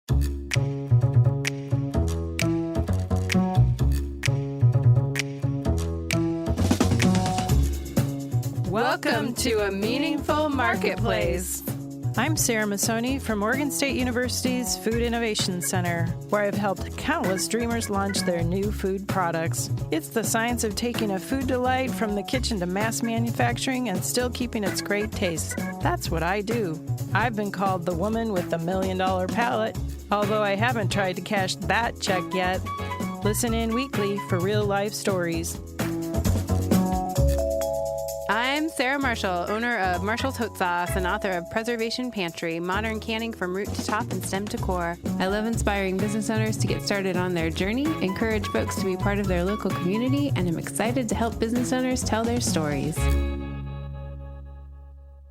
Welcome to A Meaningful Marketplace. I'm Sarah Masoni from Oregon State University's Food Innovation Center, where I've helped countless dreamers launch their new food products. It's the science of taking a food delight from the kitchen to mass manufacturing and still keeping its great taste. That's what I do. I've been called the woman with the $1 million palate, although I haven't tried to cash that check yet. Listen in weekly for real-life stories. I'm Sarah Marshall, owner of Marshall's Hot Sauce and author of Preservation Pantry, modern canning from root to top and stem to core. I love inspiring business owners to get started on their journey, encourage folks to be part of their local community, and I'm excited to help business owners tell their stories.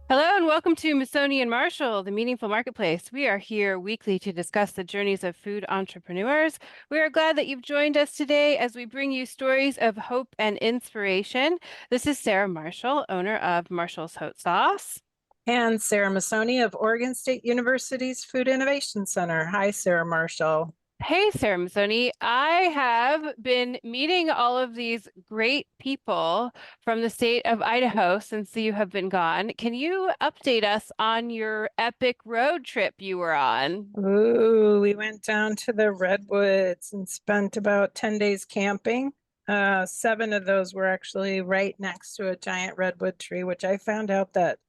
Hello and welcome to Masoni and Marshall, the Meaningful Marketplace. We are here weekly to discuss the journeys of food entrepreneurs. We are glad that you've joined us today as we bring you stories of hope and inspiration. This is Sarah Marshall, owner of Marshall's Hot Sauce. And Sarah Masoni of Oregon State University's Food Innovation Center. Hi, Sarah Marshall. Hey, Sarah Masoni. I have been meeting all of these great people from the state of Idaho since you have been gone. Can you update us on your epic road trip you were on? Ooh, we went down to the Redwoods and spent about 10 days camping. 7 of those were actually right next to a giant redwood tree, which I found out that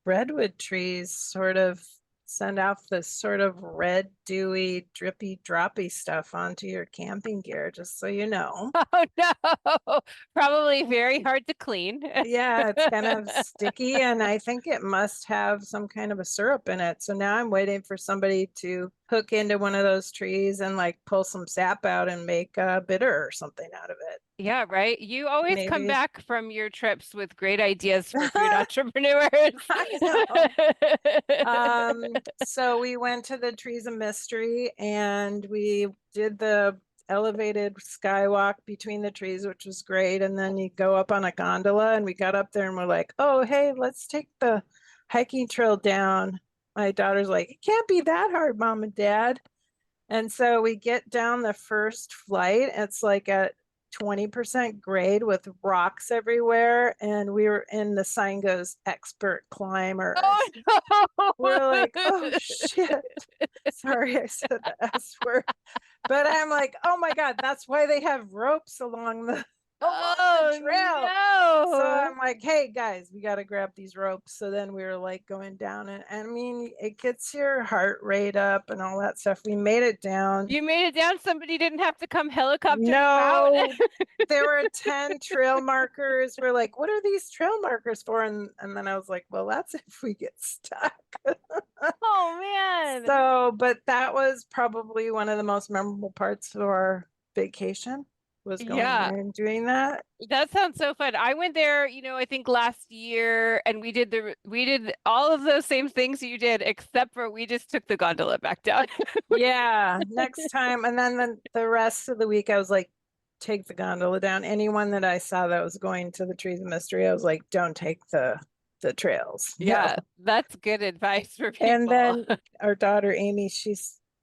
redwood trees sort of send off this sort of red, dewy, drippy, droppy stuff onto your camping gear, just so you know. Oh, no. Probably very hard to clean. Yeah, it's kind of sticky, and I think it must have some kind of a syrup in it. So now I'm waiting for somebody to hook into one of those trees and like pull some sap out and make a bitter or something out of it. Yeah, right. You always come Maybe. back from your trips with great ideas for food entrepreneurs. So we went to the Trees of Mystery and we did the elevated skywalk between the trees, which was great. And then you go up on a gondola, and we got up there and we're like, oh, hey, let's take the hiking trail down. My daughter's like, it can't be that hard, Mom and Dad. And so we get down the first flight. It's like at 20% grade with rocks everywhere, and we were in, the sign goes expert climbers. Oh, no. We're like, oh shit, sorry I said the S word, but I'm like, oh my god, that's why they have ropes along the trail. No. So I'm like, hey guys, we got to grab these ropes. So then we were like going down, and I mean, it gets your heart rate up and all that stuff. We made it down. You made it down. Somebody didn't have to come helicopter No, out. there were 10 trail markers. We're like, what are these trail markers for? And then I was like, well, that's if we get stuck. Oh, man. So, but that was probably one of the most memorable parts of our vacation, was going there and doing that. That sounds so fun. I went there, I think last year, and we did all of those same things you did, except for we just took the gondola back down. Yeah, next time. And then the rest of the week, I was like, take the gondola down. Anyone that I saw that was going to the Trees of Mystery, I was like, don't take the trails. Yeah, that's good advice for people. And then our daughter, Amy,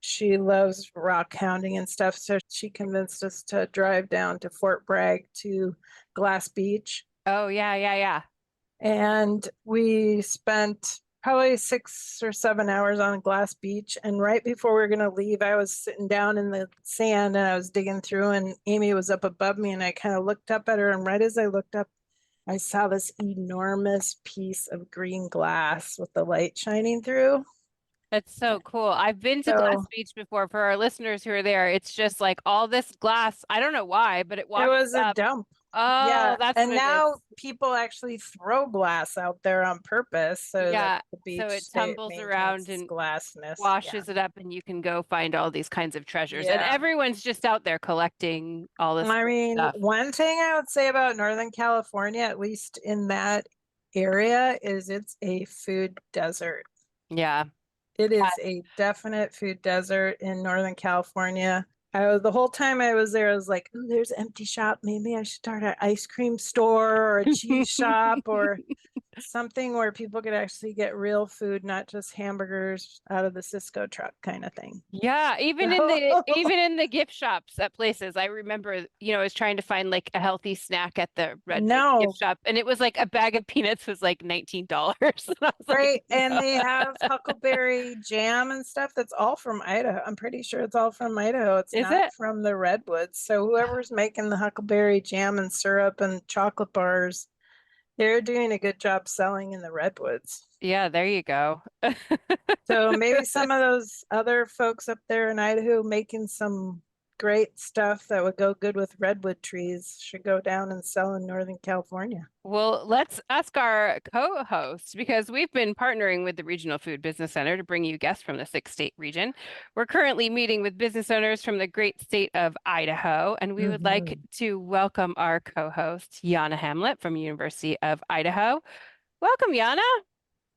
she loves rock hounding and stuff. So she convinced us to drive down to Fort Bragg to Glass Beach. Oh, yeah. And we spent probably 6 or 7 hours on Glass Beach. And right before we were going to leave, I was sitting down in the sand and I was digging through, and Amy was up above me, and I kind of looked up at her. And right as I looked up, I saw this enormous piece of green glass with the light shining through. That's so cool. I've been to Glass Beach before. For our listeners who are there, it's just like all this glass. I don't know why, but it was a dump. Oh, yeah. that's and now people actually throw glass out there on purpose. So that the beach, so it tumbles around and glassness, washes it up, and you can go find all these kinds of treasures. And everyone's just out there collecting all this. I mean, stuff. One thing I would say about Northern California, at least in that area, is it's a food desert. Yeah. It is a definite food desert in Northern California. The whole time I was there, I was like, oh, there's an empty shop. Maybe I should start an ice cream store or a cheese shop or something where people could actually get real food, not just hamburgers out of the Cisco truck kind of thing. Yeah, even in the gift shops at places. I remember, I was trying to find like a healthy snack at the Redwood No, gift shop, and it was like a bag of peanuts was like $19. And I was like, right. And they have huckleberry jam and stuff that's all from Idaho. I'm pretty sure it's all from Idaho. It's is not it? from the Redwoods. So whoever's making the huckleberry jam and syrup and chocolate bars, they're doing a good job selling in the Redwoods. Yeah, there you go. So maybe some of those other folks up there in Idaho making some great stuff that would go good with redwood trees should go down and sell in Northern California. Well, let's ask our co-host because we've been partnering with the Regional Food Business Center to bring you guests from the 6-state region. We're currently meeting with business owners from the great state of Idaho, and we would like to welcome our co-host, Janna Hamlett from University of Idaho. Welcome, Janna.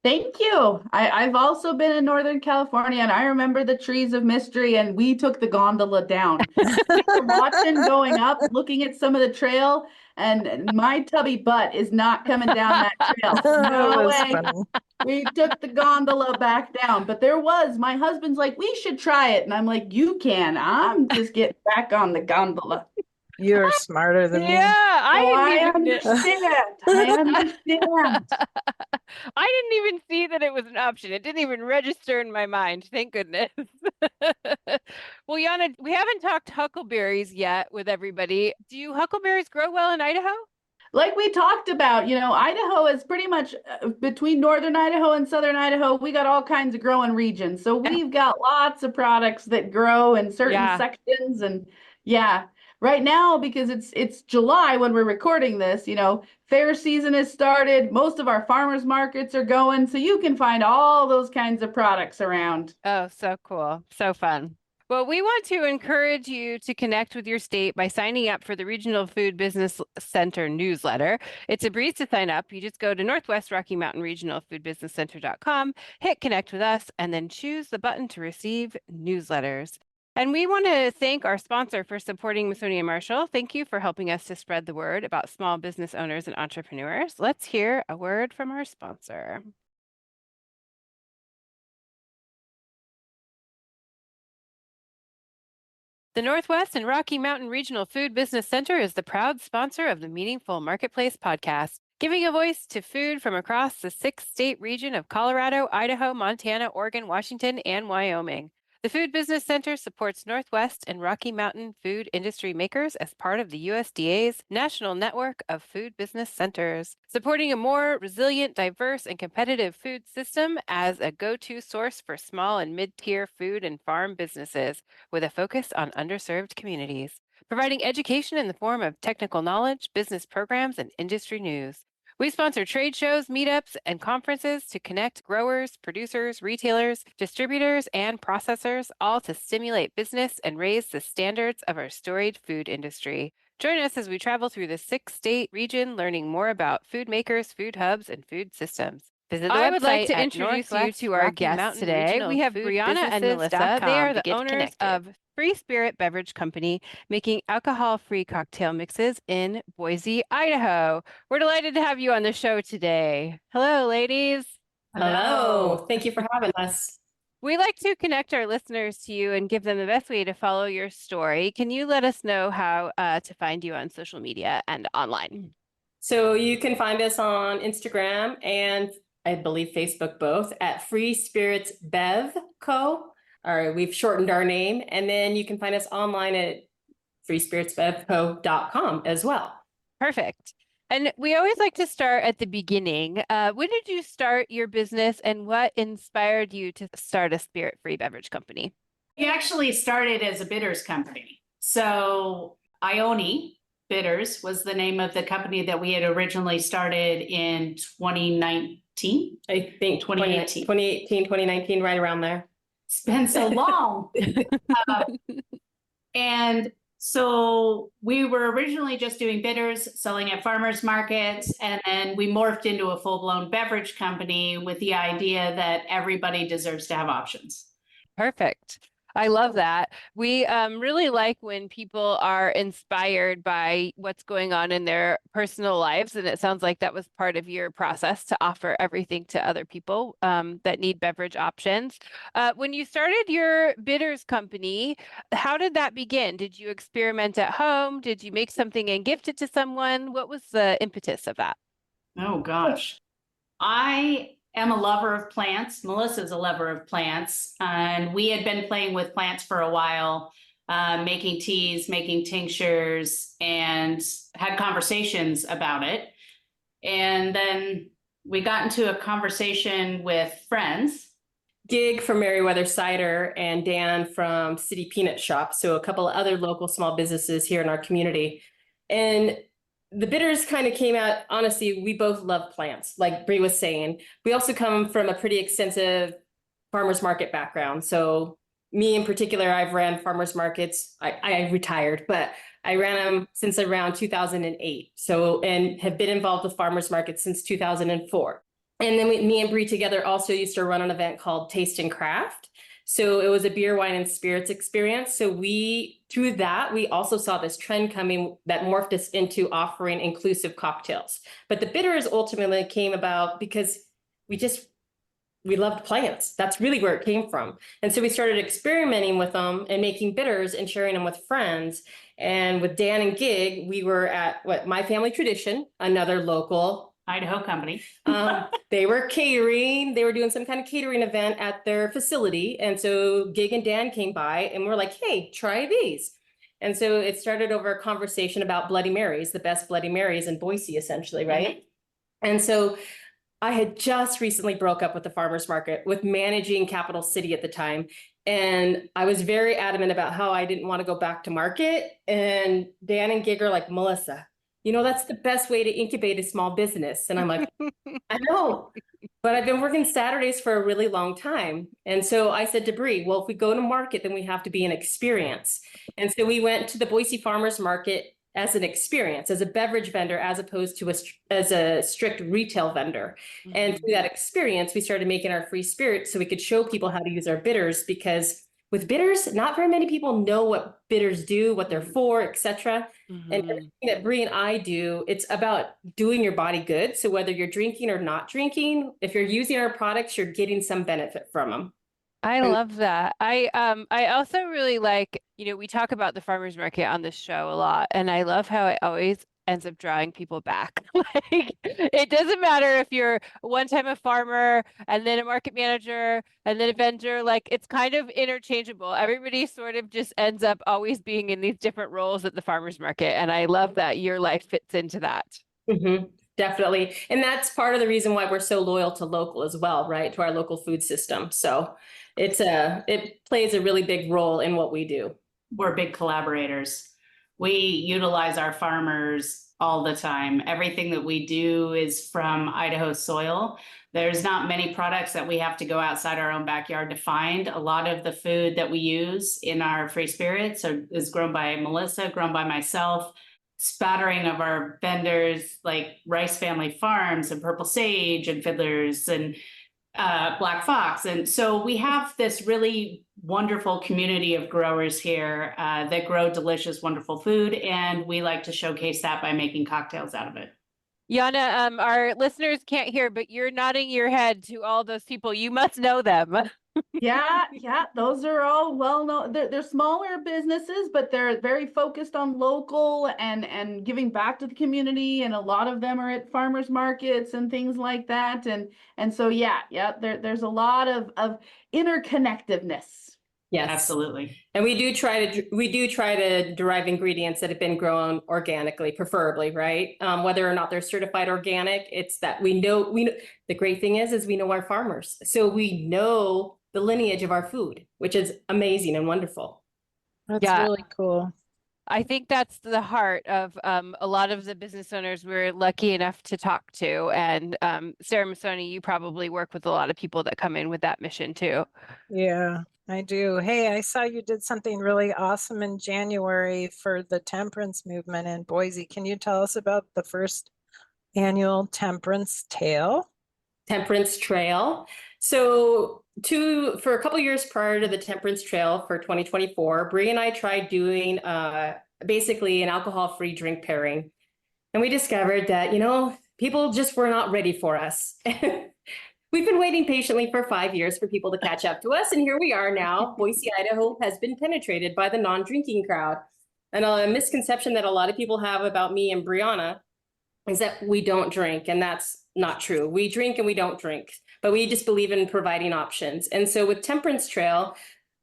Thank you. I've also been in Northern California, and I remember the trees of mystery, and we took the gondola down. We were watching going up, looking at some of the trail, and my tubby butt is not coming down that trail. No way. Funny. We took the gondola back down, but my husband's like, we should try it. And I'm like, you can. I'm just getting back on the gondola. You're smarter than me. Yeah, I understand. I understand. I didn't even see that it was an option. It didn't even register in my mind. Thank goodness. Well, Janna, we haven't talked huckleberries yet with everybody. Do huckleberries grow well in Idaho? Like we talked about, Idaho is pretty much between northern Idaho and southern Idaho. We got all kinds of growing regions. So we've got lots of products that grow in certain sections. And yeah, right now, because it's July when we're recording this, fair season has started. Most of our farmers markets are going. So you can find all those kinds of products around. Oh, so cool. So fun. Well, we want to encourage you to connect with your state by signing up for the Regional Food Business Center newsletter. It's a breeze to sign up. You just go to Northwest Rocky Mountain Regional Food Business Center.com, hit connect with us, and then choose the button to receive newsletters. And we want to thank our sponsor for supporting Masoni Marshall. Thank you for helping us to spread the word about small business owners and entrepreneurs. Let's hear a word from our sponsor. The Northwest and Rocky Mountain Regional Food Business Center is the proud sponsor of the Meaningful Marketplace podcast, giving a voice to food from across the 6-state region of Colorado, Idaho, Montana, Oregon, Washington, and Wyoming. The Food Business Center supports Northwest and Rocky Mountain food industry makers as part of the USDA's National Network of Food Business Centers, supporting a more resilient, diverse, and competitive food system as a go-to source for small and mid-tier food and farm businesses with a focus on underserved communities, providing education in the form of technical knowledge, business programs, and industry news. We sponsor trade shows, meetups, and conferences to connect growers, producers, retailers, distributors, and processors, all to stimulate business and raise the standards of our storied food industry. Join us as we travel through the 6-state region, learning more about food makers, food hubs, and food systems. Visit the website. I would like to introduce you to our guests today. We have Briana and Melissa. They are the owners of Free Spirit Beverage Company, making alcohol-free cocktail mixes in Boise, Idaho. We're delighted to have you on the show today. Hello, ladies. Hello. Thank you for having us. We like to connect our listeners to you and give them the best way to follow your story. Can you let us know how to find you on social media and online? So you can find us on Instagram and I believe Facebook both at Free Spirits Bev Co. Or we've shortened our name. And then you can find us online at freespiritsbevco.com as well. Perfect. And we always like to start at the beginning. When did you start your business and what inspired you to start a spirit-free beverage company? We actually started as a bitters company. So Ione Bitters was the name of the company that we had originally started in 2019. I think 2018, 2019, right around there. It's been so long. And so we were originally just doing bitters, selling at farmers markets, and then we morphed into a full-blown beverage company with the idea that everybody deserves to have options. Perfect. I love that. We really like when people are inspired by what's going on in their personal lives. And it sounds like that was part of your process to offer everything to other people that need beverage options. When you started your bitters company, how did that begin? Did you experiment at home? Did you make something and gift it to someone? What was the impetus of that? Oh gosh. I am a lover of plants. Melissa's a lover of plants. And we had been playing with plants for a while, making teas, making tinctures, and had conversations about it. And then we got into a conversation with friends. Gig from Meriwether Cider and Dan from City Peanut Shop. So a couple of other local small businesses here in our community. And the bitters kind of came out, honestly, we both love plants, like Brie was saying. We also come from a pretty extensive farmers market background. So me in particular, I've ran farmers markets. I retired, but I ran them since around 2008. So, and have been involved with farmers markets since 2004. And then me and Brie together also used to run an event called Taste and Craft. So it was a beer, wine, and spirits experience. So through that, we also saw this trend coming that morphed us into offering inclusive cocktails. But the bitters ultimately came about because we loved plants. That's really where it came from. And so we started experimenting with them and making bitters and sharing them with friends. And with Dan and Gig, we were at My Family Tradition, another local Idaho company. They were catering. They were doing some kind of catering event at their facility. And so Gig and Dan came by and we're like, hey, try these. And so it started over a conversation about Bloody Marys, the best Bloody Marys in Boise, essentially, right? Mm-hmm. And so I had just recently broke up with the farmers market with managing Capital City at the time. And I was very adamant about how I didn't want to go back to market. And Dan and Gig are like, Melissa, that's the best way to incubate a small business. And I'm like, I know, but I've been working Saturdays for a really long time. And so I said to Brie, well, if we go to market, then we have to be an experience. And so we went to the Boise Farmers Market as an experience, as a beverage vendor, as opposed to as a strict retail vendor. Mm-hmm. And through that experience, we started making our free spirits so we could show people how to use our bitters, because with bitters, not very many people know what bitters do, what they're for, etc. Mm-hmm. And everything that Brie and I do, it's about doing your body good. So whether you're drinking or not drinking, if you're using our products, you're getting some benefit from them. I love that. I also really like, we talk about the farmers market on this show a lot, and I love how it always ends up drawing people back. Like, it doesn't matter if you're one time a farmer and then a market manager and then a vendor, like, it's kind of interchangeable. Everybody sort of just ends up always being in these different roles at the farmers market. And I love that your life fits into that. Mm-hmm. Definitely. And that's part of the reason why we're so loyal to local as well, right? To our local food system. So it plays a really big role in what we do. We're big collaborators. We utilize our farmers all the time. Everything that we do is from Idaho soil. There's not many products that we have to go outside our own backyard to find. A lot of the food that we use in our free spirits is grown by Melissa, grown by myself. Spattering of our vendors like Rice Family Farms and Purple Sage and Fiddlers and Black Fox. And so we have this really wonderful community of growers here that grow delicious, wonderful food. And we like to showcase that by making cocktails out of it. Janna, our listeners can't hear, but you're nodding your head to all those people. You must know them. Yeah, those are all well known. They're smaller businesses, but they're very focused on local and giving back to the community. And a lot of them are at farmers markets and things like that. And so there's a lot of interconnectedness. Yes, absolutely. And we do try to derive ingredients that have been grown organically, preferably, right? Whether or not they're certified organic, it's that we know. The great thing is we know our farmers, so we know the lineage of our food, which is amazing and wonderful. That's really cool. I think that's the heart of a lot of the business owners we're lucky enough to talk to. And Sarah Masoni, you probably work with a lot of people that come in with that mission too. Yeah, I do. Hey, I saw you did something really awesome in January for the temperance movement in Boise. Can you tell us about the first annual Temperance Trail? Temperance Trail. So for a couple years prior to the Temperance Trail for 2024, Bree and I tried doing basically an alcohol-free drink pairing. And we discovered that, people just were not ready for us. We've been waiting patiently for 5 years for people to catch up to us. And here we are now. Boise, Idaho has been penetrated by the non-drinking crowd. And a misconception that a lot of people have about me and Briana is that we don't drink. And that's not true. We drink and we don't drink, but we just believe in providing options. And so with Temperance Trail,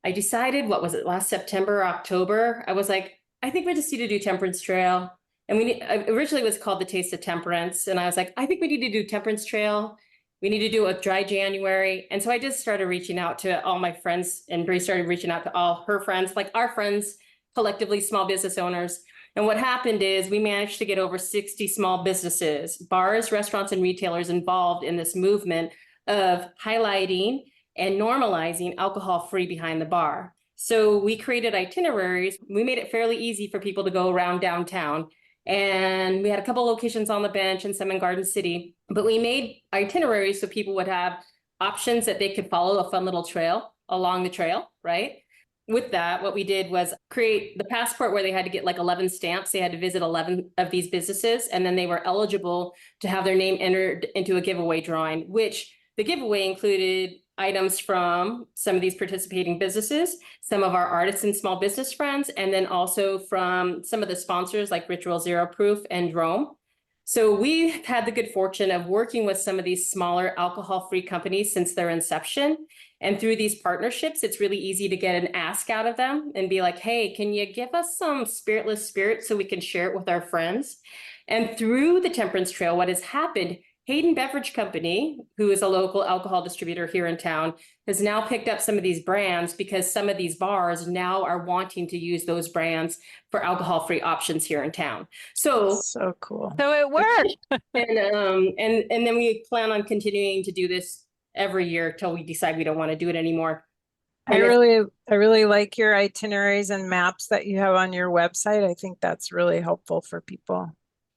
I decided, what was it, last September, October? I was like, I think we just need to do Temperance Trail. And originally it was called the Taste of Temperance. And I was like, I think we need to do Temperance Trail. We need to do a dry January. And so I just started reaching out to all my friends, and Bree started reaching out to all her friends, like our friends, collectively small business owners. And what happened is we managed to get over 60 small businesses, bars, restaurants, and retailers involved in this movement of highlighting and normalizing alcohol-free behind the bar. So we created itineraries. We made it fairly easy for people to go around downtown. And we had a couple locations on the bench and some in Garden City, but we made itineraries so people would have options that they could follow a fun little trail along the trail, right? With that, what we did was create the passport where they had to get like 11 stamps. They had to visit 11 of these businesses, and then they were eligible to have their name entered into a giveaway drawing, which the giveaway included items from some of these participating businesses, some of our artists and small business friends, and then also from some of the sponsors like Ritual Zero Proof and Rome. So we've had the good fortune of working with some of these smaller alcohol-free companies since their inception. And through these partnerships, it's really easy to get an ask out of them and be like, hey, can you give us some spiritless spirit so we can share it with our friends? And through the Temperance Trail, what has happened, Hayden Beverage Company, who is a local alcohol distributor here in town, has now picked up some of these brands because some of these bars now are wanting to use those brands for alcohol-free options here in town. So cool. So it worked. and then we plan on continuing to do this every year till we decide we don't want to do it anymore. I really like your itineraries and maps that you have on your website. I think that's really helpful for people.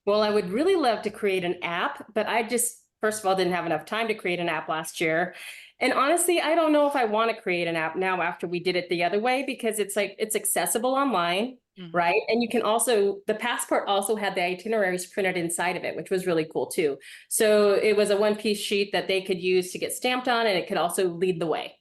Well, I would really love to create an app, but I just, first of all, didn't have enough time to create an app last year. And honestly, I don't know if I want to create an app now after we did it the other way, because it's accessible online, right? And you can also, the passport also had the itineraries printed inside of it, which was really cool too. So it was a one-piece sheet that they could use to get stamped on, and it could also lead the way.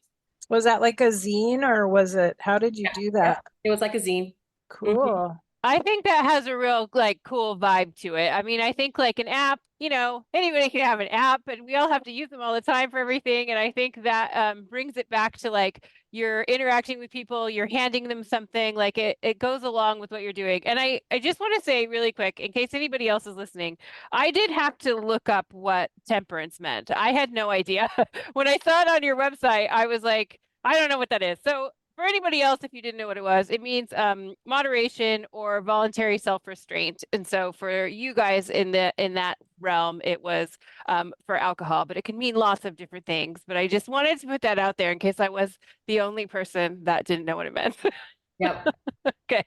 Was that like a zine, or was it, how did you do that? It was like a zine. Cool. I think that has a real cool vibe to it. I mean, I think like an app, anybody can have an app, and we all have to use them all the time for everything. And I think that brings it back to you're interacting with people, you're handing them something, it goes along with what you're doing. And I just want to say really quick, in case anybody else is listening, I did have to look up what temperance meant. I had no idea. When I saw it on your website, I was like, I don't know what that is. So for anybody else, if you didn't know what it was, it means moderation or voluntary self-restraint. And so for you guys in that realm, it was for alcohol, but it can mean lots of different things. But I just wanted to put that out there in case I was the only person that didn't know what it meant. Yep. Okay.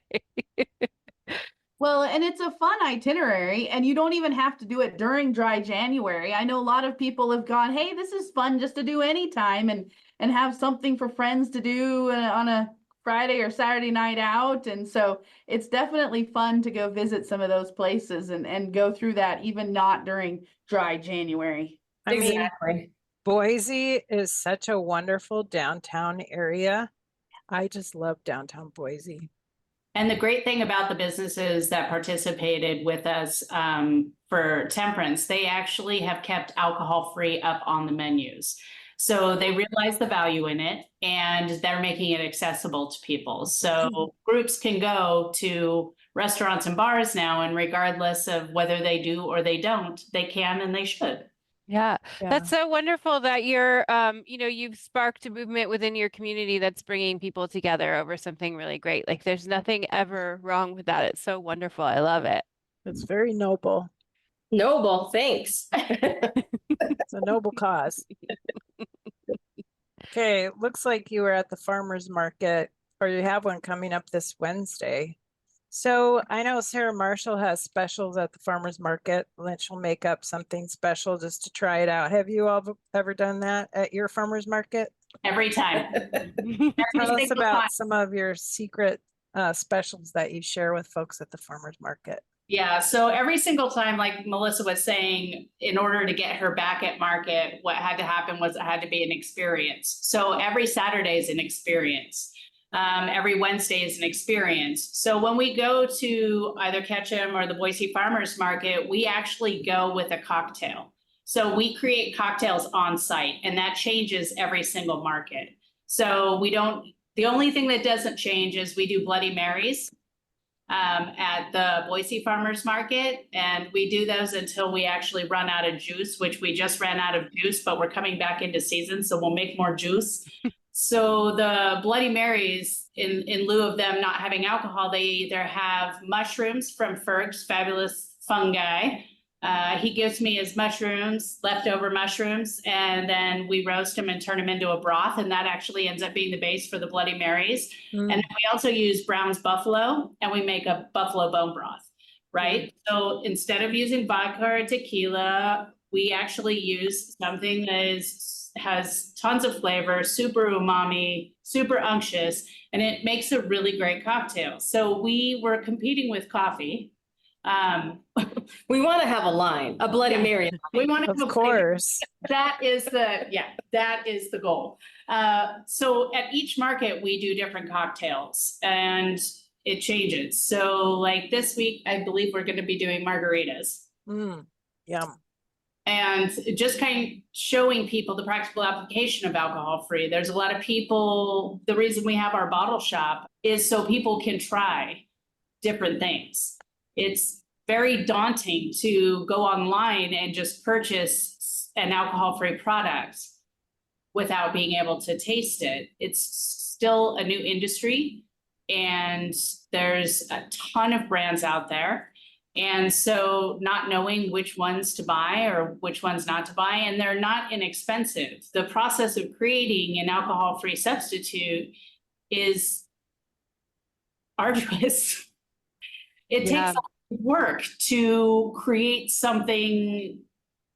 Well, and it's a fun itinerary, and you don't even have to do it during dry January. I know a lot of people have gone, hey, this is fun just to do anytime and have something for friends to do on a Friday or Saturday night out. And so it's definitely fun to go visit some of those places and go through that, even not during dry January. I mean, Exactly. Boise is such a wonderful downtown area. I just love downtown Boise. And the great thing about the businesses that participated with us for temperance, they actually have kept alcohol-free up on the menus. So they realize the value in it, and they're making it accessible to people. So groups can go to restaurants and bars now, and regardless of whether they do or they don't, they can and they should. Yeah, that's so wonderful that you're, you've sparked a movement within your community that's bringing people together over something really great. Like there's nothing ever wrong with that. It's so wonderful. I love it. It's very noble. Noble, thanks. It's a noble cause. Okay, it looks like you were at the farmer's market, or you have one coming up this Wednesday. So I know Sarah Marshall has specials at the farmer's market, and she'll make up something special just to try it out. Have you all ever done that at your farmer's market? Every time. Every Tell us single about time. some of your secret specials that you share with folks at the farmers market. Yeah, so every single time, like Melissa was saying, in order to get her back at market, what had to happen was it had to be an experience. So every Saturday is an experience. Every Wednesday is an experience. So when we go to either Ketchum or the Boise Farmers Market, we actually go with a cocktail. So we create cocktails on site, and that changes every single market. So the only thing that doesn't change is we do Bloody Marys at the Boise Farmers Market, and we do those until we actually run out of juice, which we just ran out of juice, but we're coming back into season, so we'll make more juice. So the Bloody Marys, in lieu of them not having alcohol, they either have mushrooms from Ferg's Fabulous Fungi. He gives me his mushrooms, leftover mushrooms, and then we roast them and turn them into a broth, and that actually ends up being the base for the Bloody Marys. And then we also use Brown's Buffalo, and we make a buffalo bone broth, right? So instead of using vodka or tequila, we actually use something that has tons of flavor, super umami, super unctuous, and it makes a really great cocktail. So we were competing with coffee. We want to have a line, a Bloody Mary. We want to Of course. that is the goal. So at each market we do different cocktails and it changes. So like this week, I believe we're going to be doing margaritas. Yum. And just kind of showing people the practical application of alcohol free. There's a lot of people, the reason we have our bottle shop is so people can try different things. It's very daunting to go online and just purchase an alcohol-free product without being able to taste it. It's still a new industry, and there's a ton of brands out there. And so not knowing which ones to buy or which ones not to buy, and they're not inexpensive. The process of creating an alcohol-free substitute is arduous. It takes work to create something,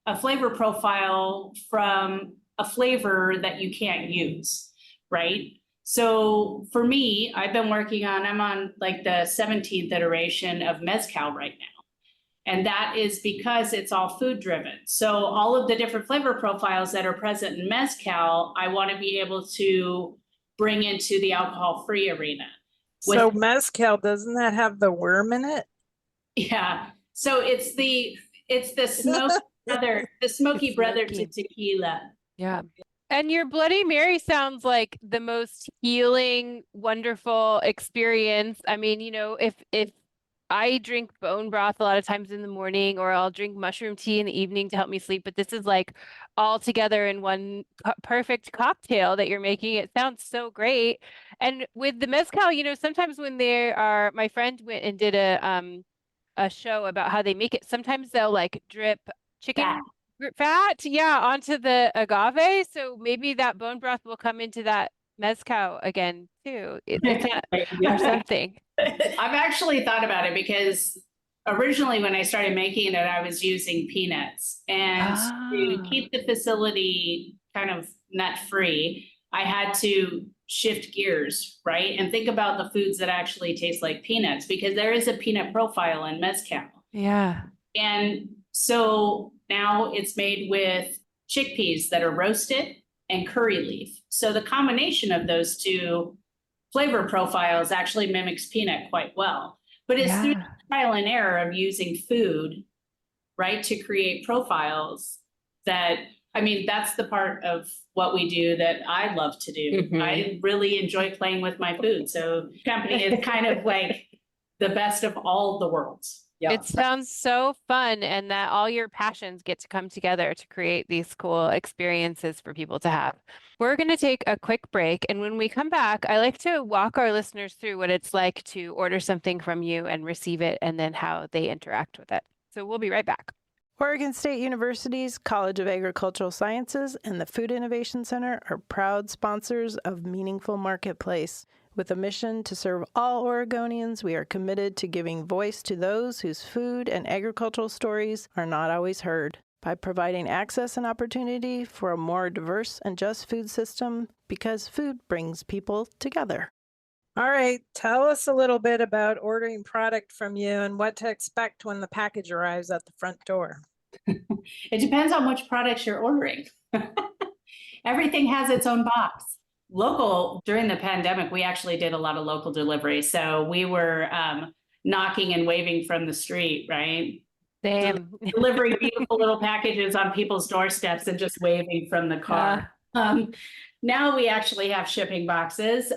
a flavor profile from a flavor that you can't use, right? So for me, I'm on like the 17th iteration of Mezcal right now. And that is because it's all food driven. So all of the different flavor profiles that are present in Mezcal, I want to be able to bring into the alcohol-free arena. So Mezcal, doesn't that have the worm in it? Yeah. So it's the smoky brother to tequila. Yeah. And your Bloody Mary sounds like the most healing, wonderful experience. I mean, you know, if I drink bone broth a lot of times in the morning, or I'll drink mushroom tea in the evening to help me sleep, but this is like all together in one perfect cocktail that you're making. It sounds so great. And with the mezcal, you know, sometimes when my friend went and did a show about how they make it. Sometimes they'll like drip chicken fat, onto the agave. So maybe that bone broth will come into that mezcal again too. Or something. I've actually thought about it because originally when I started making it, I was using peanuts, and to keep the facility kind of nut free, I had to shift gears, right? And think about the foods that actually taste like peanuts, because there is a peanut profile in mezcal. Yeah. And so now it's made with chickpeas that are roasted and curry leaf. So the combination of those two flavor profiles actually mimics peanut quite well. But it's through the trial and error of using food, right, to create profiles that, I mean, that's the part of what we do that I love to do. Mm-hmm. I really enjoy playing with my food. So company is kind of like the best of all the worlds. Yeah. It sounds so fun, and that all your passions get to come together to create these cool experiences for people to have. We're going to take a quick break, and when we come back, I like to walk our listeners through what it's like to order something from you and receive it, and then how they interact with it. So we'll be right back. Oregon State University's College of Agricultural Sciences and the Food Innovation Center are proud sponsors of Meaningful Marketplace. With a mission to serve all Oregonians, we are committed to giving voice to those whose food and agricultural stories are not always heard. by providing access and opportunity for a more diverse and just food system, because food brings people together. All right, tell us a little bit about ordering product from you and what to expect when the package arrives at the front door. It depends on which products you're ordering. Everything has its own box. Local, during the pandemic, we actually did a lot of local delivery. So we were knocking and waving from the street, right? Same. Delivering beautiful little packages on people's doorsteps and just waving from the car. Now we actually have shipping boxes.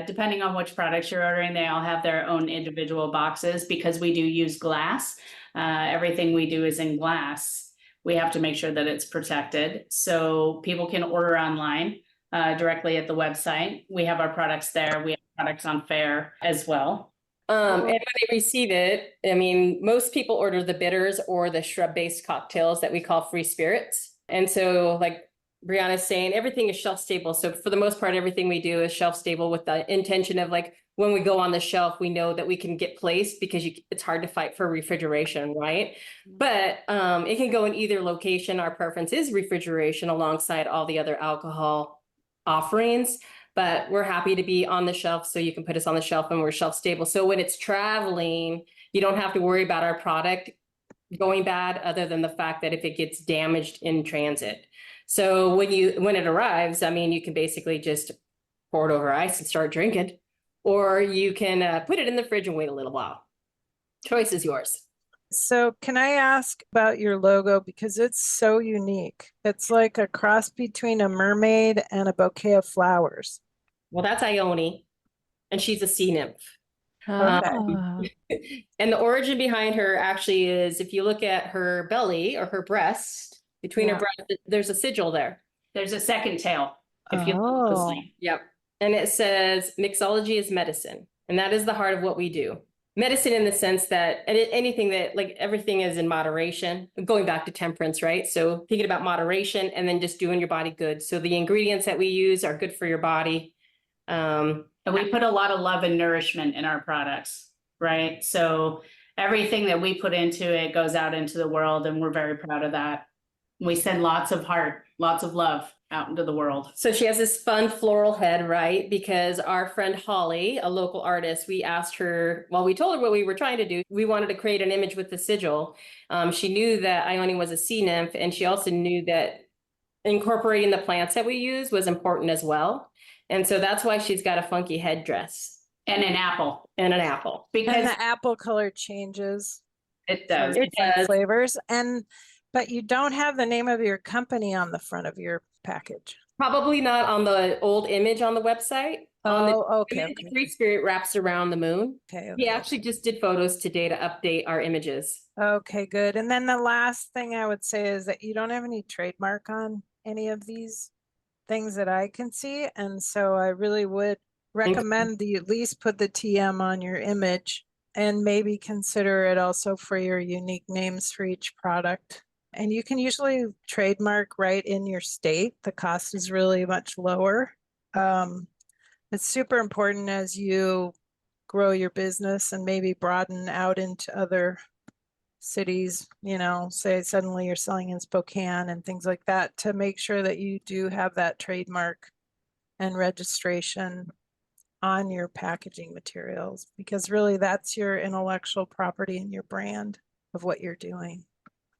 Depending on which products you're ordering, they all have their own individual boxes because we do use glass. Everything we do is in glass. We have to make sure that it's protected. So people can order online directly at the website. We have our products there. We have products on Fair as well. And when they receive it, I mean, most people order the bitters or the shrub-based cocktails that we call free spirits. And so like Briana's saying, everything is shelf stable. So for the most part, everything we do is shelf stable with the intention of like, when we go on the shelf, we know that we can get placed because it's hard to fight for refrigeration, right? But it can go in either location. Our preference is refrigeration alongside all the other alcohol offerings. But we're happy to be on the shelf, so you can put us on the shelf and we're shelf stable. So when it's traveling, you don't have to worry about our product going bad, other than the fact that if it gets damaged in transit. So when it arrives, I mean, you can basically just pour it over ice and start drinking, or you can put it in the fridge and wait a little while. Choice is yours. So can I ask about your logo, because it's so unique. It's like a cross between a mermaid and a bouquet of flowers. Well, that's Ione, and she's a sea nymph. Okay. And the origin behind her actually is, if you look at her belly or her breast, between her breast, there's a sigil there. There's a second tail, if you look closely. Yep. And it says, mixology is medicine. And that is the heart of what we do. Medicine in the sense that anything that, like, everything is in moderation, going back to temperance, right? So thinking about moderation and then just doing your body good. So the ingredients that we use are good for your body. And we put a lot of love and nourishment in our products, right? So everything that we put into it goes out into the world, and we're very proud of that. We send lots of heart, lots of love out into the world. So she has this fun floral head, right? Because our friend Holly, a local artist, we asked her, well, we told her what we were trying to do. We wanted to create an image with the sigil. She knew that Ione was a sea nymph, and she also knew that incorporating the plants that we use was important as well. And so that's why she's got a funky headdress. And an apple. And an apple. Because and the apple color changes. It does. It does. Flavors. But you don't have the name of your company on the front of your package. Probably not on the old image on the website. Okay. The Free Spirit wraps around the moon. Okay. We actually just did photos today to update our images. Okay, good. And then the last thing I would say is that you don't have any trademark on any of these things that I can see. And so I really would recommend that you at least put the TM on your image, and maybe consider it also for your unique names for each product. And you can usually trademark right in your state. The cost is really much lower. It's super important as you grow your business and maybe broaden out into other cities, say suddenly you're selling in Spokane and things like that, to make sure that you do have that trademark and registration on your packaging materials, because really that's your intellectual property and your brand of what you're doing.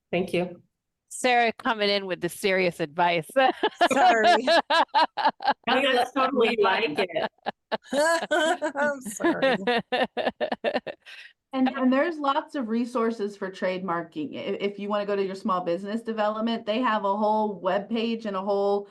Thank you. Sarah coming in with the serious advice. Sorry. That's totally like it. I'm sorry. And there's lots of resources for trademarking. If you want to go to your small business development, they have a whole webpage and a whole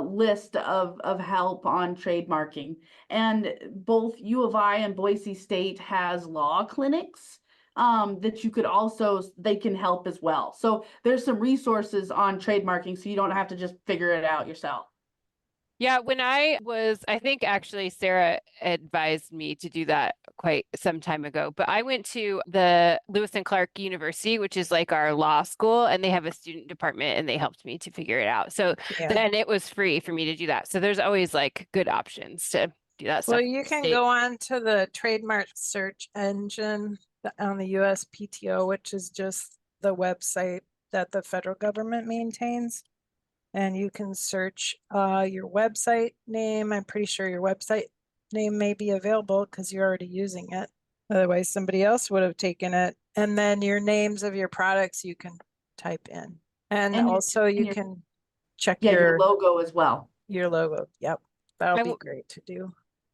list of help on trademarking. And both U of I and Boise State has law clinics that you could also, they can help as well. So there's some resources on trademarking, so you don't have to just figure it out yourself. Yeah, when I think actually Sarah advised me to do that quite some time ago, but I went to the Lewis and Clark University, which is like our law school, and they have a student department, and they helped me to figure it out. So then it was free for me to do that. So there's always like good options to do that stuff. Well, you can go on to the trademark search engine on the USPTO, which is just the website that the federal government maintains. And you can search your website name. I'm pretty sure your website name may be available because you're already using it. Otherwise, somebody else would have taken it. And then your names of your products you can type in. And also you can check your logo as well. Your logo. Yep. That'll be great to do.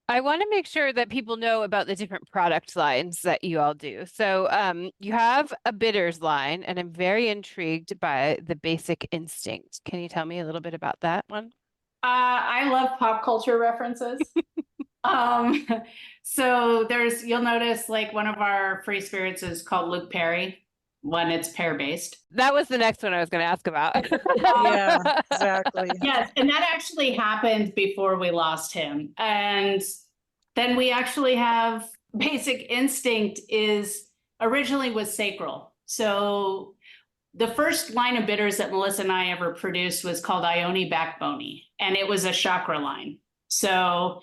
I want to make sure that people know about the different product lines that you all do. So you have a bitters line, and I'm very intrigued by the Basic Instinct. Can you tell me a little bit about that one? I love pop culture references. So you'll notice like one of our free spirits is called Luke Perry when it's pear-based. That was the next one I was going to ask about. Yeah, exactly. Yes, and that actually happened before we lost him. And then we actually have Basic Instinct originally was sacral. So the first line of bitters that Melissa and I ever produced was called Ione Backboney, and it was a chakra line. So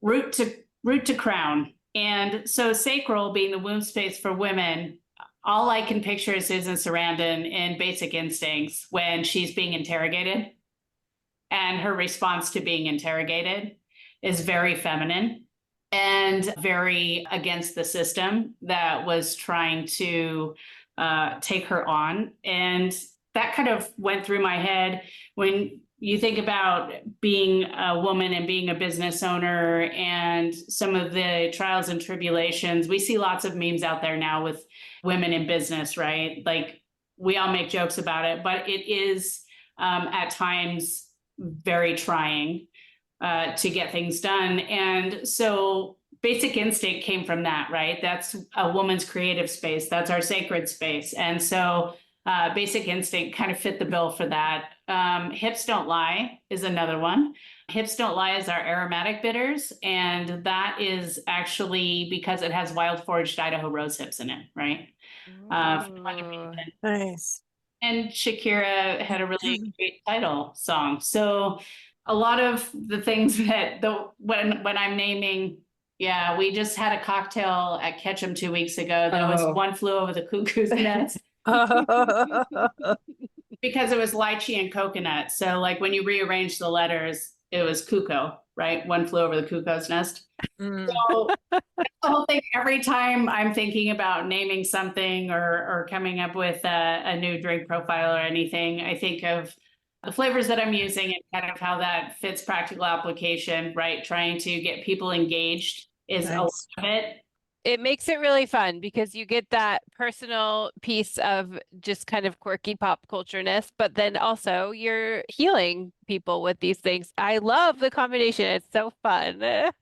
root to crown. And so sacral being the womb space for women, all I can picture is Susan Sarandon in Basic Instincts when she's being interrogated, and her response to being interrogated is very feminine and very against the system that was trying to take her on. And that kind of went through my head when you think about being a woman and being a business owner and some of the trials and tribulations. We see lots of memes out there now with women in business, right? Like we all make jokes about it, but it is at times very trying to get things done. And so Basic Instinct came from that, right? That's a woman's creative space. That's our sacred space. And so Basic Instinct kind of fit the bill for that. Hips Don't Lie is another one. Hips Don't Lie is our aromatic bitters. And that is actually because it has wild foraged Idaho rose hips in it, right? Nice. And Shakira had a really great title song. So a lot of the things that when I'm naming, yeah, we just had a cocktail at Ketchum 2 weeks ago. That was One Flew Over the Cuckoo's Nest. Because it was lychee and coconut. So like when you rearrange the letters, it was cuckoo, right? One Flew Over the Cuckoo's Nest. So that's the whole thing. Every time I'm thinking about naming something or coming up with a new drink profile or anything, I think of the flavors that I'm using and kind of how that fits practical application, right? Trying to get people engaged is a lot of it. It makes it really fun because you get that personal piece of just kind of quirky pop culture-ness, but then also you're healing people with these things. I love the combination. It's so fun. It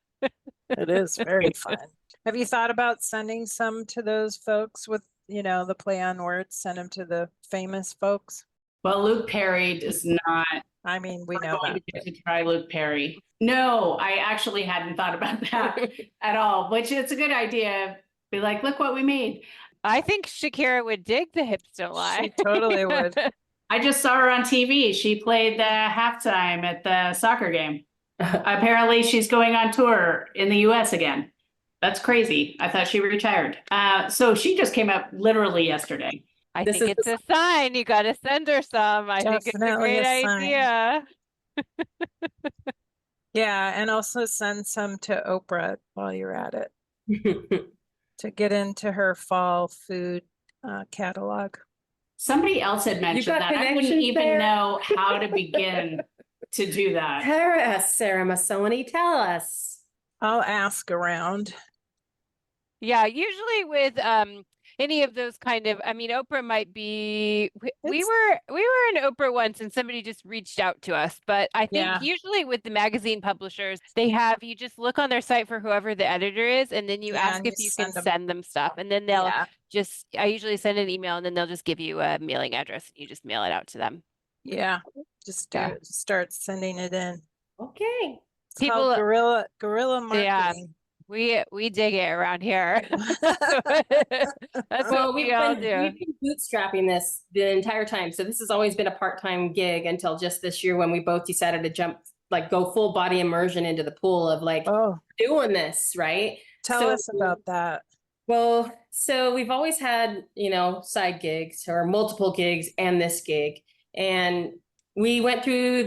is very fun. Have you thought about sending some to those folks with, the play on words, send them to the famous folks? Well, Luke Perry does not. I mean, we know that. To try Luke Perry. No, I actually hadn't thought about that at all, which it's a good idea. Be like, look what we made. I think Shakira would dig the Hips Don't Lie. She totally would. I just saw her on TV. She played the halftime at the soccer game. Apparently she's going on tour in the US again. That's crazy. I thought she retired. So she just came up literally yesterday. I think it's a sign. You got to send her some. I think it's a great idea. Yeah, and also send some to Oprah while you're at it to get into her fall food catalog. Somebody else had mentioned that. I wouldn't even know how to begin to do that. Sarah Masoni, tell us. I'll ask around. Yeah, usually with any of those kind of, Oprah might be, we were in Oprah once and somebody just reached out to us, but I think usually with the magazine publishers, you just look on their site for whoever the editor is, and then you ask if you can send them stuff, and then they'll I usually send an email and then they'll just give you a mailing address and you just mail it out to them. Yeah, just start sending it in. Okay. It's called guerrilla marketing. Yeah. We dig it around here. That's what we all do. We've been bootstrapping this the entire time. So this has always been a part-time gig until just this year when we both decided to go full body immersion into the pool of doing this, right? Tell us about that. Well, so we've always had, side gigs or multiple gigs and this gig. And we went through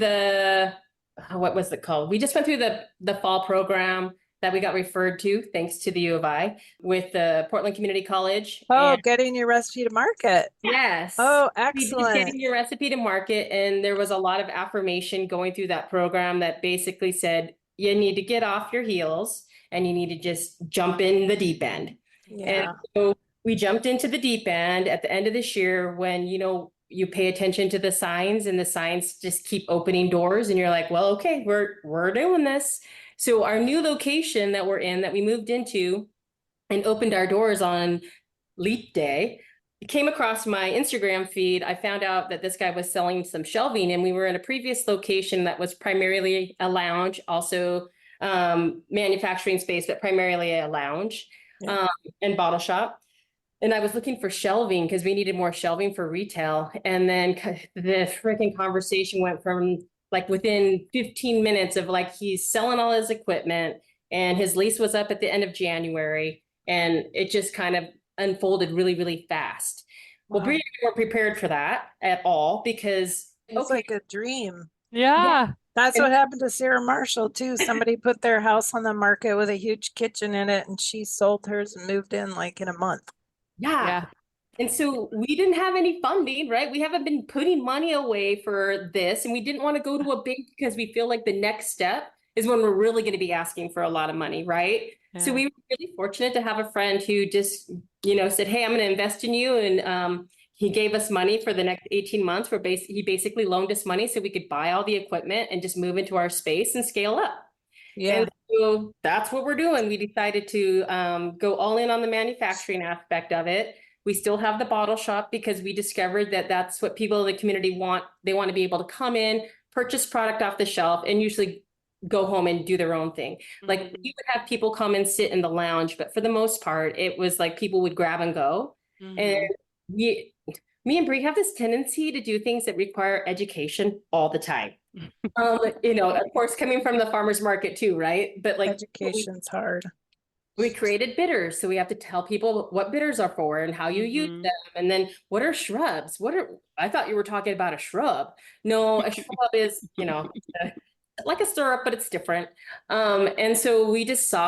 what was it called? We just went through the fall program that we got referred to, thanks to the U of I, with the Portland Community College. Oh, getting your recipe to market. Yes. Oh, We did excellent. getting your recipe to market. And there was a lot of affirmation going through that program that basically said, you need to get off your heels and you need to just jump in the deep end. Yeah. And so we jumped into the deep end at the end of this year when, you pay attention to the signs and the signs just keep opening doors and you're like, well, okay, we're doing this. So our new location that we're in, that we moved into and opened our doors on Leap Day, came across my Instagram feed. I found out that this guy was selling some shelving, and we were in a previous location that was primarily a lounge, also manufacturing space, but primarily a lounge and bottle shop. And I was looking for shelving because we needed more shelving for retail. And then the freaking conversation went from like within 15 minutes of like, he's selling all his equipment and his lease was up at the end of January. And it just kind of unfolded really, really fast. Wow. Well, Briana, we weren't prepared for that at all because it's like a dream. Yeah. That's what happened to Sarah Marshall too. Somebody put their house on the market with a huge kitchen in it and she sold hers and moved in like in a month. Yeah. And so we didn't have any funding, right? We haven't been putting money away for this. And we didn't want to go to a bank because we feel like the next step is when we're really going to be asking for a lot of money, right? Yeah. So we were really fortunate to have a friend who just, said, hey, I'm going to invest in you. And he gave us money for the next 18 months. He basically loaned us money so we could buy all the equipment and just move into our space and scale up. Yeah. And so that's what we're doing. We decided to go all in on the manufacturing aspect of it. We still have the bottle shop because we discovered that that's what people in the community want. They want to be able to come in, purchase product off the shelf, and usually go home and do their own thing. Mm-hmm. Like we would have people come and sit in the lounge, but for the most part, it was like people would grab and go. Mm-hmm. And me and Brie have this tendency to do things that require education all the time. Of course, coming from the farmer's market too, right? But like education's hard. We created bitters. So we have to tell people what bitters are for and how you use them. And then what are shrubs? I thought you were talking about a shrub. No, a shrub is, like a syrup, but it's different. And so we just we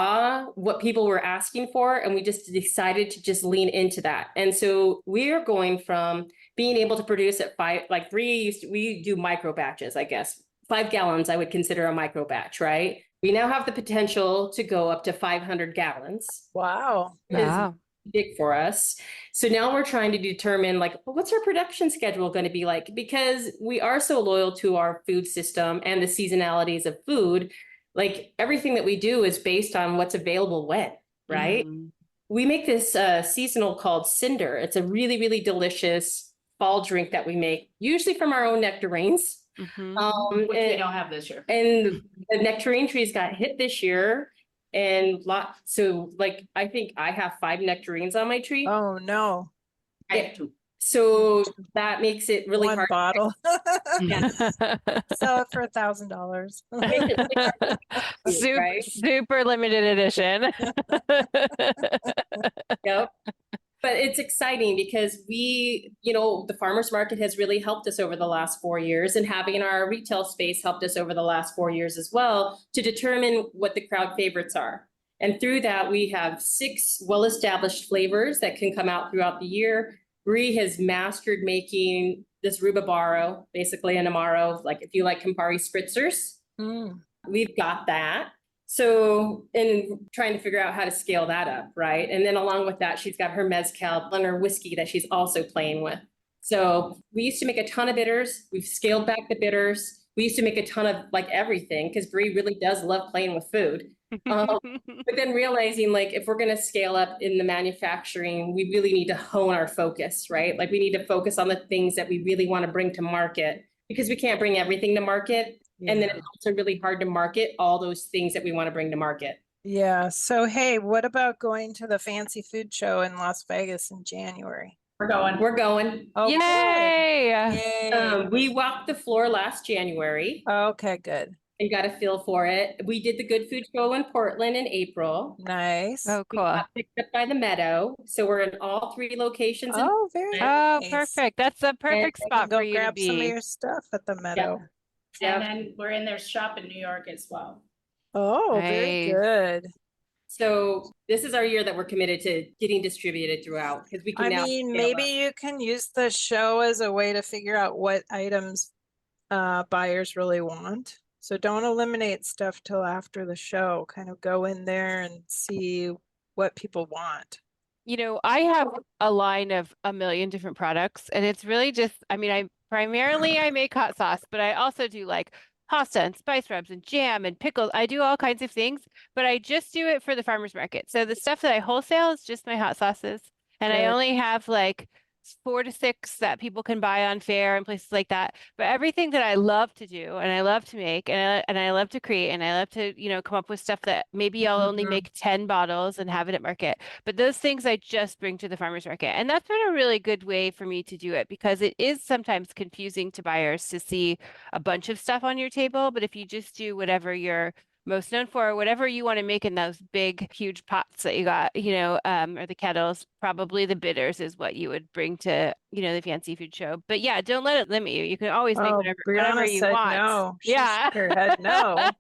what people were asking for, and we just decided to just lean into that. And so we are going from being able to produce at we do micro batches, I guess. 5 gallons, I would consider a micro batch, right? We now have the potential to go up to 500 gallons. Wow. It's big for us. So now we're trying to determine what's our production schedule going to be like? Because we are so loyal to our food system and the seasonalities of food. Like everything that we do is based on what's available when, right? Mm-hmm. We make this seasonal called Cinder. It's a really, really delicious fall drink that we make, usually from our own nectarines. Mm-hmm. Which we don't have this year. And the nectarine trees got hit this year. And I think I have 5 nectarines on my tree. Oh no. I have 2. So that makes it really hard. One bottle. Yes. Sell it for $1,000. Super limited edition. Yep. But it's exciting because the farmers market has really helped us over the last 4 years, and having our retail space helped us over the last 4 years as well to determine what the crowd favorites are. And through that, we have 6 well-established flavors that can come out throughout the year. Brie has mastered making this rhubarb, basically an amaro, like if you like Campari spritzers, we've got that. So, and trying to figure out how to scale that up, right? And then along with that, she's got her mezcal and her whiskey that she's also playing with. So we used to make a ton of bitters. We've scaled back the bitters. We used to make a ton of everything because Brie really does love playing with food. But then realizing if we're going to scale up in the manufacturing, we really need to hone our focus, right? We need to focus on the things that we really want to bring to market, because we can't bring everything to market. Yeah. And then it's also really hard to market all those things that we want to bring to market. Yeah. So, hey, what about going to the fancy food show in Las Vegas in January? We're going. Okay. Yay. We walked the floor last January. Okay, good. and got a feel for it. We did the Good Food Show in Portland in April. Nice. Oh, We cool. got picked up by the Meadow. So we're in all 3 locations. Oh, very Oh, nice. perfect. That's a perfect You spot can for go you to grab some of be. your stuff at the Meadow. And then we're in their shop in New York as well. Oh, very Nice. good. So this is our year that we're committed to getting distributed throughout, because we can I now mean, scale maybe up. you can use the show as a way to figure out what items buyers really want. So don't eliminate stuff till after the show. Kind of go in there and see what people want. You know, I have a line of a million different products, and it's really just, I mean, I make hot sauce, but I also do like pasta and spice rubs and jam and pickles. I do all kinds of things, but I just do it for the farmer's market. So the stuff that I wholesale is just my hot sauces, and I Good. only have like 4 to 6 that people can buy on fair and places like that. But everything that I love to do and I love to make and I love to create and I love to, you know, come up with stuff that maybe I'll only Mhm. make 10 bottles and have it at market. But those things I just bring to the farmer's market. And that's been a really good way for me to do it, because it is sometimes confusing to buyers to see a bunch of stuff on your table. But if you just do whatever you're most known for, whatever you want to make in those big, huge pots that you got, you know, or the kettles, probably the bitters is what you would bring to, you know, the fancy food show. But yeah, don't let it limit you. You can always make Oh, whatever Briana you said want. no. She Yeah. shook her head no.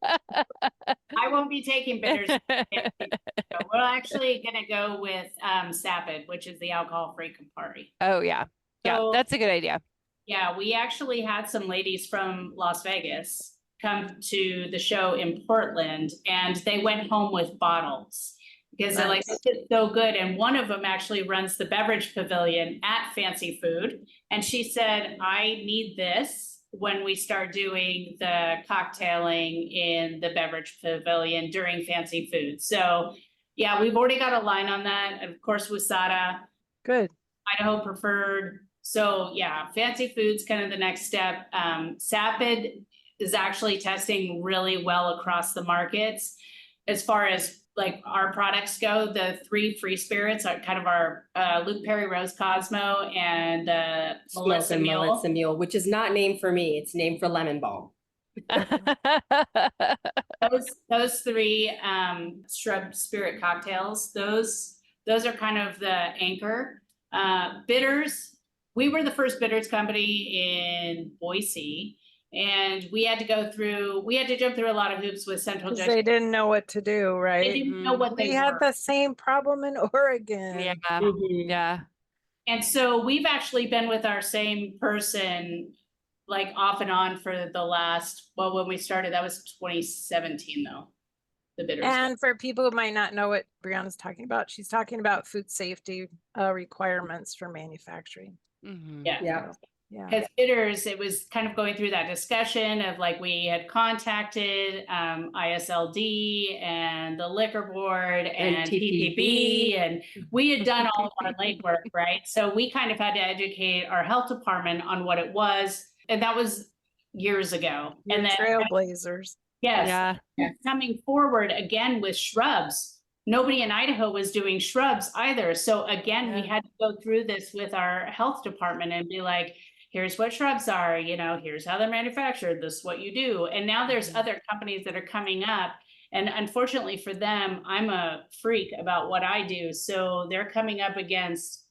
I won't be taking bitters. So we're actually gonna go with Sapid, which is the alcohol-free Campari. Oh yeah. Yeah, So- that's a good idea. Yeah, we actually had some ladies from Las Vegas come to the show in Portland, and they went home with bottles because they're like, Nice. this is so good. And one of them actually runs the beverage pavilion at Fancy Food. And she said, I need this when we start doing the cocktailing in the beverage pavilion during Fancy Food. So yeah, we've already got a line on that. Of course, Wasada, Good. Idaho preferred. So yeah, Fancy Food's kind of the next step. Sapid is actually testing really well across the markets. As far as like our products go, the 3 free spirits are kind of our Luke Perry Rose Cosmo and Melissa Mule. Which is not named for me. It's named for Lemon Balm. Those 3 shrub spirit cocktails, those are kind of the anchor. Bitters, we were the first bitters company in Boise, and we had to jump through a lot of hoops with Central Because Judge. they didn't know what to do, They right? didn't know what We they had were. the same problem in Oregon. Yeah. Mhm. Yeah. And so we've actually been with our same person like off and on for the last, well, when we started, that was 2017 though, the bitters. And for people who might not know what Brianna's talking about, she's talking about food safety requirements for manufacturing. Mhm. Yeah. Yeah. Yeah. As bitters, it was kind of going through that discussion of like, we had contacted ISLD and the liquor board and TPB, and we had done all of our legwork, right? So we kind of had to educate our health department on what it was. And that was years ago. You're And then, trailblazers. yes, Yeah. coming forward again with shrubs. Nobody in Idaho was doing shrubs either. So again, we Yeah. had to go through this with our health department and be like, here's what shrubs are, you know, here's how they're manufactured, this is what you do. And now there's other companies that are coming up. And unfortunately for them, I'm a freak about what I do. So they're coming up against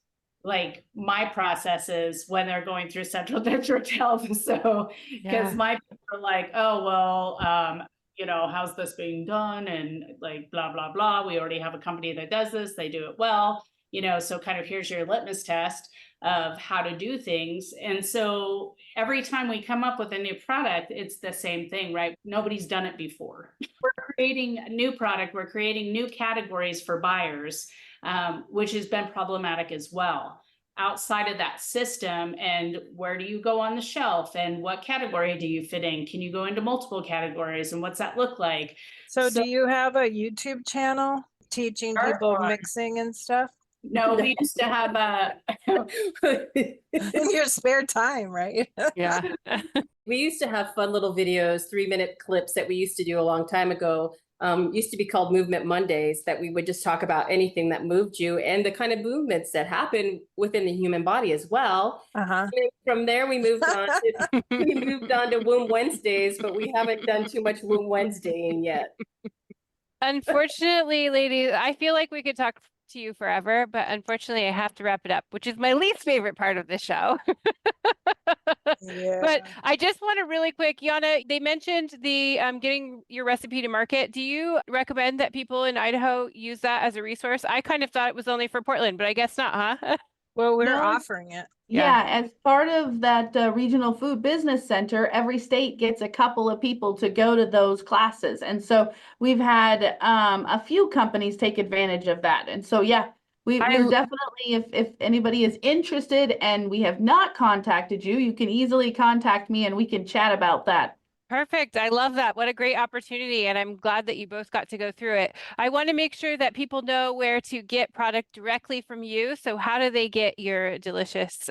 like my processes when they're going through Central District Health. So, because Yeah. my people are like, oh, well, you know, how's this being done? And like, blah, blah, blah. We already have a company that does this. They do it well, you know, so kind of here's your litmus test of how to do things. And so every time we come up with a new product, it's the same thing, right? Nobody's done it before. We're creating a new product. We're creating new categories for buyers, which has been problematic as well. Outside of that system, and where do you go on the shelf, and what category do you fit in? Can you go into multiple categories, and what's that look like? So do you have a YouTube channel teaching people mixing and stuff? No, we used to have In your spare time, right? Yeah. We used to have fun little videos, 3-minute clips that we used to do a long time ago used to be called Movement Mondays, that we would just talk about anything that moved you and the kind of movements that happen within the human body as well. Uh-huh. And from there, we moved on to Womb Wednesdays, but we haven't done too much Womb Wednesdaying yet. Unfortunately, ladies, I feel like we could talk to you forever, but unfortunately, I have to wrap it up, which is my least favorite part of the show. Yeah. But I just want to really quick, Janna, they mentioned the getting your recipe to market. Do you recommend that people in Idaho use that as a resource? I kind of thought it was only for Portland, but I guess not, huh? Well, we're No. offering it. Yeah, as part of that regional food business center, every state gets a couple of people to go to those classes. And so we've had a few companies take advantage of that. And so, yeah, we're definitely, if anybody is interested and we have not contacted you, you can easily contact me and we can chat about that. Perfect. I love that. What a great opportunity. And I'm glad that you both got to go through it. I want to make sure that people know where to get product directly from you. So how do they get your delicious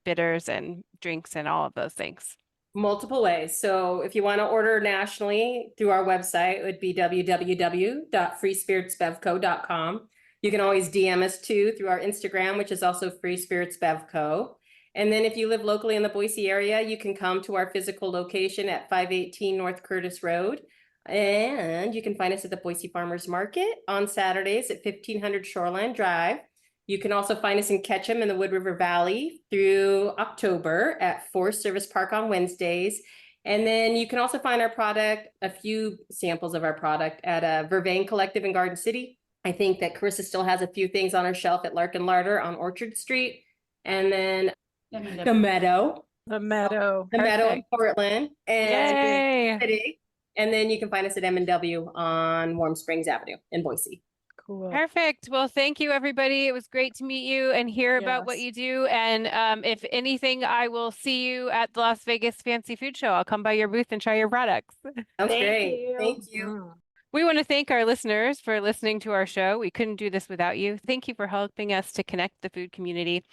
bitters and drinks and all of those things? Multiple ways. So if you want to order nationally through our website, it would be www.freespiritsbevco.com. You can always DM us too through our Instagram, which is also Free Spirits Bevco. And then if you live locally in the Boise area, you can come to our physical location at 518 North Curtis Road. And you can find us at the Boise Farmers Market on Saturdays at 1500 Shoreline Drive. You can also find us in Ketchum in the Wood River Valley through October at Forest Service Park on Wednesdays. And then you can also find our product, a few samples of our product at Vervain Collective in Garden City. I think that Carissa still has a few things on her shelf at Larkin Larder on Orchard Street. And then the Meadow in Portland, and City. And then you can find us at M&W on Warm Springs Avenue in Boise. Cool. Perfect. Well, thank you, everybody. It was great to meet you and hear about what you do. And if anything, I will see you at the Las Vegas Fancy Food Show. I'll come by your booth and try your products. Sounds great. Thank you. We want to thank our listeners for listening to our show. We couldn't do this without you. Thank you for helping us to connect the food community.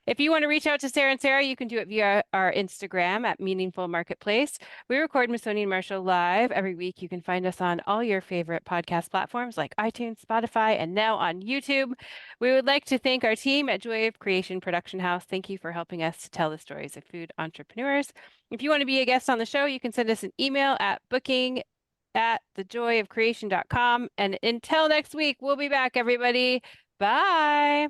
If you want to reach out to Sarah and Sarah, you can do it via our Instagram at Meaningful Marketplace. We record Masoni and Marshall live every week. You can find us on all your favorite podcast platforms like iTunes, Spotify, and now on YouTube. We would like to thank our team at Joy of Creation Production House. Thank you for helping us to tell the stories of food entrepreneurs. If you want to be a guest on the show, you can send us an email at booking@thejoyofcreation.com. And until next week, we'll be back, everybody. Bye.